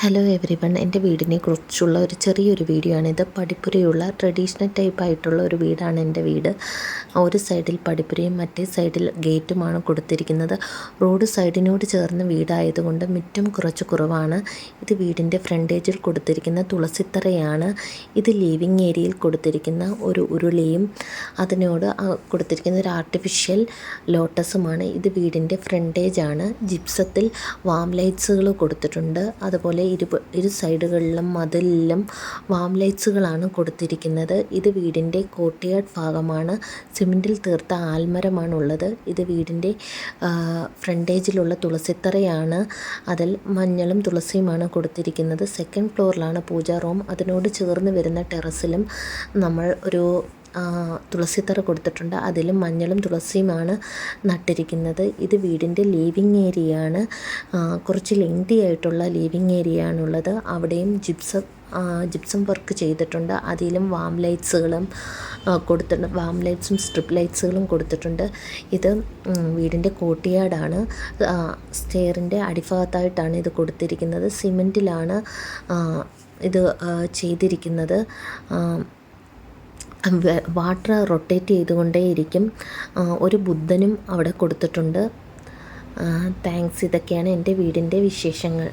Hello every one, എൻ്റെ വീടിനെ കുറിച്ചുള്ള ഒരു ചെറിയൊരു വീഡിയോ ആണിത്. പടിപ്പുരയുള്ള ട്രഡീഷണൽ ടൈപ്പ് ആയിട്ടുള്ള ഒരു വീടാണ് എൻ്റെ വീട്. ഒരു സൈഡിൽ പടിപ്പുരയും മറ്റേ സൈഡിൽ ഗേറ്റുമാണ് കൊടുത്തിരിക്കുന്നത്. റോഡ് സൈഡിനോട് ചേർന്ന് വീടായതുകൊണ്ട് മുറ്റം കുറച്ച് കുറവാണ്. ഇത് വീടിൻ്റെ ഫ്രണ്ടേജിൽ കൊടുത്തിരിക്കുന്ന തുളസിത്തറയാണ്. ഇത് ലിവിങ് ഏരിയയിൽ കൊടുത്തിരിക്കുന്ന ഒരു ഉരുളിയും അതിനോട് കൊടുത്തിരിക്കുന്ന ഒരു ആർട്ടിഫിഷ്യൽ ലോട്ടസുമാണ്. ഇത് വീടിൻ്റെ ഫ്രണ്ടേജാണ്. ജിപ്സത്തിൽ വാം ലൈറ്റ്സുകൾ കൊടുത്തിട്ടുണ്ട്. അതുപോലെ ഇരു സൈഡുകളിലും മതിലിലും വാം ലൈറ്റ്സുകളാണ് കൊടുത്തിരിക്കുന്നത്. ഇത് വീടിൻ്റെ കോർട്ട്യാർഡ് ഭാഗമാണ്. സിമെൻറ്റിൽ തീർത്ത ആൽമരമാണുള്ളത്. ഇത് വീടിൻ്റെ ഫ്രണ്ടേജിലുള്ള തുളസിത്തറയാണ്. അതിൽ മഞ്ഞളും തുളസിയുമാണ് കൊടുത്തിരിക്കുന്നത്. സെക്കൻഡ് ഫ്ലോറിലാണ് പൂജാ റൂം. അതിനോട് ചേർന്ന് വരുന്ന ടെറസിലും നമ്മൾ ഒരു തുളസിത്തറ കൊടുത്തിട്ടുണ്ട്. അതിലും മഞ്ഞളും തുളസിയുമാണ് നട്ടിരിക്കുന്നത്. ഇത് വീടിൻ്റെ ലിവിങ് ഏരിയയാണ്. കുറച്ച് ലെങ്തി ആയിട്ടുള്ള ലിവിങ് ഏരിയ ആണുള്ളത്. അവിടെയും ജിപ്സം വർക്ക് ചെയ്തിട്ടുണ്ട്. അതിലും വാം ലൈറ്റ്സുകളും കൊടുത്തിട്ടുണ്ട്. വാം ലൈറ്റ്സും സ്ട്രിപ്പ് ലൈറ്റ്സുകളും കൊടുത്തിട്ടുണ്ട്. ഇത് വീടിൻ്റെ കോർട്ട്യാർഡാണ്. സ്റ്റെയറിൻ്റെ അടിഭാഗത്തായിട്ടാണ് ഇത് കൊടുത്തിരിക്കുന്നത്. സിമെൻറ്റിലാണ് ഇത് ചെയ്തിരിക്കുന്നത്. വാട്ടർ റൊട്ടേറ്റ് ചെയ്തുകൊണ്ടേയിരിക്കും. ഒരു ബുദ്ധനും അവിടെ കൊടുത്തിട്ടുണ്ട്. താങ്ക്സ്. ഇതൊക്കെയാണ് എൻ്റെ വീടിൻ്റെ വിശേഷങ്ങൾ.